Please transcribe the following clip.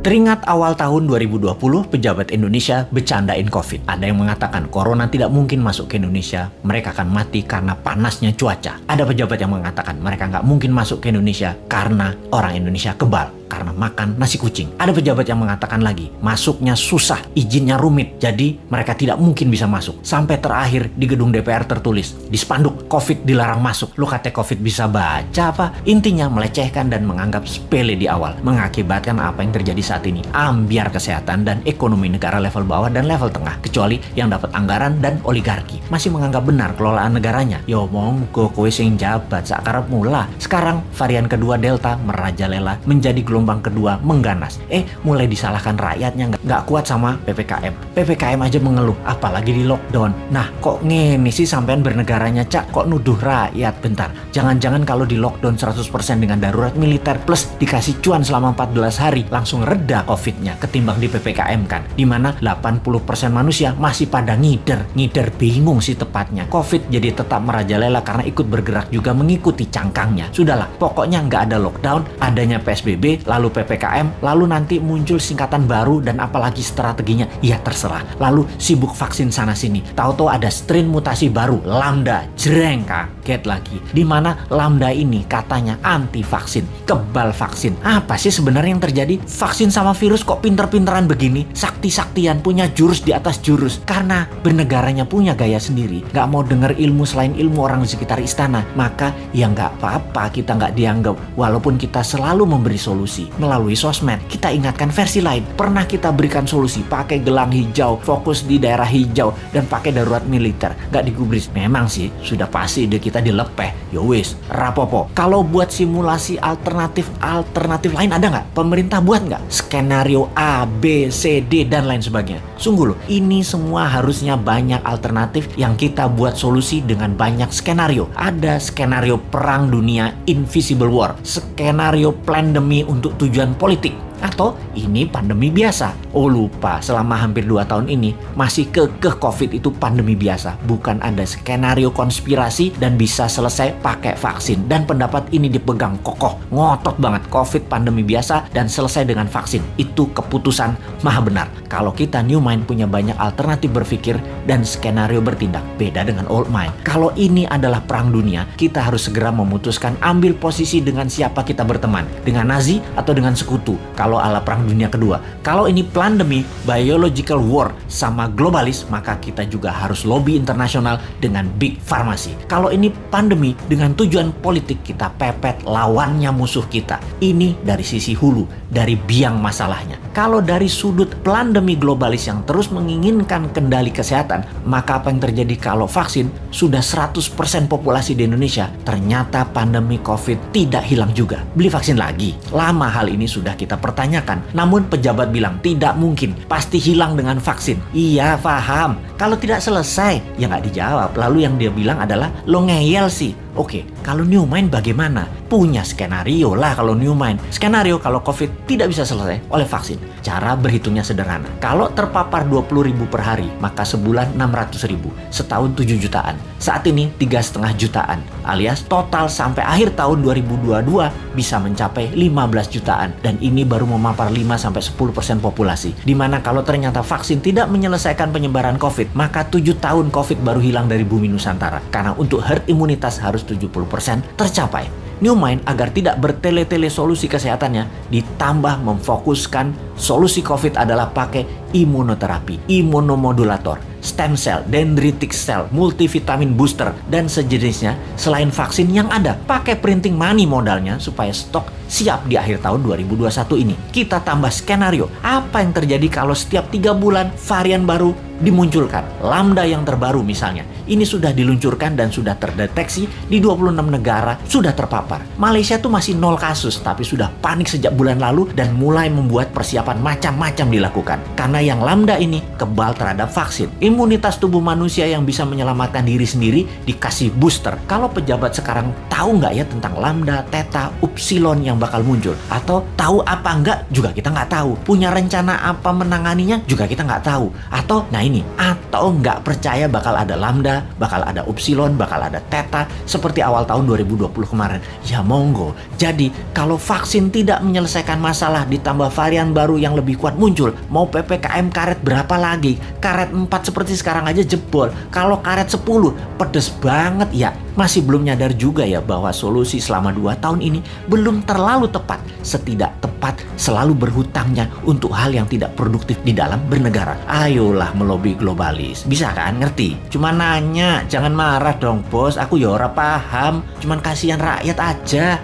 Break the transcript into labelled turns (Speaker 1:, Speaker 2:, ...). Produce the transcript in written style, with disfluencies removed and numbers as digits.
Speaker 1: Teringat awal tahun 2020, pejabat Indonesia bercandain COVID. Ada yang mengatakan corona tidak mungkin masuk ke Indonesia, mereka akan mati karena panasnya cuaca. Ada pejabat yang mengatakan mereka nggak mungkin masuk ke Indonesia karena orang Indonesia kebal, karena makan nasi kucing. Ada pejabat yang mengatakan lagi, masuknya susah, izinnya rumit, jadi mereka tidak mungkin bisa masuk. Sampai terakhir di gedung DPR tertulis, di spanduk, COVID dilarang masuk. Lu kata COVID bisa baca apa? Intinya melecehkan dan menganggap sepele di awal, mengakibatkan apa yang terjadi saat ini. Ambiar kesehatan dan ekonomi negara level bawah dan level tengah, kecuali yang dapat anggaran dan oligarki masih menganggap benar kelolaan negaranya. Yo monggo kowe sing jabat sakarep mula. Sekarang varian kedua Delta merajalela, menjadi gelombang kedua mengganas. Mulai disalahkan rakyatnya nggak kuat sama PPKM. PPKM aja mengeluh, apalagi di lockdown. Nah kok ngene sih sampean bernegaranya Cak, kok nuduh rakyat? Bentar, jangan-jangan kalau di lockdown 100% dengan darurat militer plus dikasih cuan selama 14 hari langsung reda COVID-nya ketimbang di PPKM kan, dimana 80% manusia masih pada ngider bingung sih tepatnya. COVID jadi tetap merajalela karena ikut bergerak juga mengikuti cangkangnya. Sudahlah, pokoknya nggak ada lockdown, adanya PSBB, lalu PPKM, lalu nanti muncul singkatan baru dan apalagi strateginya, ya terserah. Lalu sibuk vaksin sana sini, tahu-tahu ada strain mutasi baru, Lambda, jreng, kaget lagi. Dimana Lambda ini katanya anti vaksin, kebal vaksin. Apa sih sebenarnya yang terjadi? Vaksin sama virus kok pinter-pinteran begini, sakti-saktian, punya jurus di atas jurus. Karena bernegaranya punya gaya sendiri, nggak mau denger ilmu selain ilmu orang di sekitar istana, maka ya nggak apa-apa kita nggak dianggap. Walaupun kita selalu memberi solusi melalui sosmed, kita ingatkan versi lain. Pernah kita berikan solusi pakai gelang hijau, fokus di daerah hijau, dan pakai darurat militer, nggak digubris. Memang sih sudah pasti ide kita dilepeh. Yowis, rapopo. Kalau buat simulasi alternatif lain ada nggak? Pemerintah buat nggak? Skenario A, B, C, D, dan lain sebagainya. Sungguh loh, ini semua harusnya banyak alternatif yang kita buat solusi dengan banyak skenario. Ada skenario perang dunia invisible war, skenario pandemi untuk tujuan politik, atau ini pandemi biasa. Oh lupa, selama hampir 2 tahun ini masih kekeh COVID itu pandemi biasa. Bukan ada skenario konspirasi dan bisa selesai pakai vaksin. Dan pendapat ini dipegang kokoh, ngotot banget. COVID pandemi biasa dan selesai dengan vaksin. Itu keputusan maha benar. Kalau kita New Mind punya banyak alternatif berpikir dan skenario bertindak. Beda dengan Old Mind. Kalau ini adalah perang dunia, kita harus segera memutuskan ambil posisi dengan siapa kita berteman. Dengan Nazi atau dengan sekutu. Kalau ala perang dunia kedua. Kalau ini pandemi, biological war sama globalis, maka kita juga harus lobby internasional dengan big pharmacy. Kalau ini pandemi dengan tujuan politik, kita pepet lawannya musuh kita. Ini dari sisi hulu, dari biang masalahnya. Kalau dari sudut pandemi globalis yang terus menginginkan kendali kesehatan, maka apa yang terjadi kalau vaksin sudah 100% populasi di Indonesia, ternyata pandemi COVID tidak hilang juga. Beli vaksin lagi. Lama hal ini sudah kita pertanyakan, namun pejabat bilang tidak mungkin, pasti hilang dengan vaksin. Iya paham, kalau tidak selesai ya nggak dijawab. Lalu yang dia bilang adalah lo ngeyel sih. Oke, kalau New Mind bagaimana? Punya skenario lah kalau New Mind. Skenario kalau COVID tidak bisa selesai oleh vaksin. Cara berhitungnya sederhana. Kalau terpapar 20.000 per hari, maka sebulan 600.000, setahun 7 jutaan. Saat ini 3,5 jutaan, alias total sampai akhir tahun 2022 bisa mencapai 15 jutaan. Dan ini baru memapar 5-10% populasi. Dimana kalau ternyata vaksin tidak menyelesaikan penyebaran COVID, maka 7 tahun COVID baru hilang dari bumi Nusantara. Karena untuk herd imunitas harus 70% tercapai. New Mind agar tidak bertele-tele solusi kesehatannya, ditambah memfokuskan solusi COVID adalah pakai imunoterapi, imunomodulator, stem cell, dendritic cell, multivitamin booster, dan sejenisnya selain vaksin yang ada. Pakai printing money modalnya supaya stok siap di akhir tahun 2021 ini. Kita tambah skenario, apa yang terjadi kalau setiap 3 bulan varian baru dimunculkan. Lambda yang terbaru misalnya, ini sudah diluncurkan dan sudah terdeteksi di 26 negara, sudah terpapar. Malaysia tuh masih 0 kasus, tapi sudah panik sejak bulan lalu dan mulai membuat persiapan macam-macam dilakukan. Karena yang lambda ini kebal terhadap vaksin. Imunitas tubuh manusia yang bisa menyelamatkan diri sendiri dikasih booster. Kalau pejabat sekarang tahu nggak ya tentang lambda, theta, upsilon yang bakal muncul? Atau tahu apa enggak juga kita nggak tahu. Punya rencana apa menanganinya juga kita nggak tahu. Atau nggak percaya bakal ada lambda, bakal ada upsilon, bakal ada theta seperti awal tahun 2020 kemarin. Ya monggo. Jadi kalau vaksin tidak menyelesaikan masalah ditambah varian baru yang lebih kuat muncul, mau PPKM karet berapa lagi? Karet 4 seperti sekarang aja jebol. Kalau karet 10 pedes banget ya. Masih belum nyadar juga ya bahwa solusi selama 2 tahun ini belum terlalu tepat. Setidak tepat selalu berhutangnya untuk hal yang tidak produktif di dalam bernegara. Ayolah melobi globalis. Bisa kan ngerti? Cuma nanya, jangan marah dong bos. Aku ya ora paham. Cuman kasihan rakyat aja.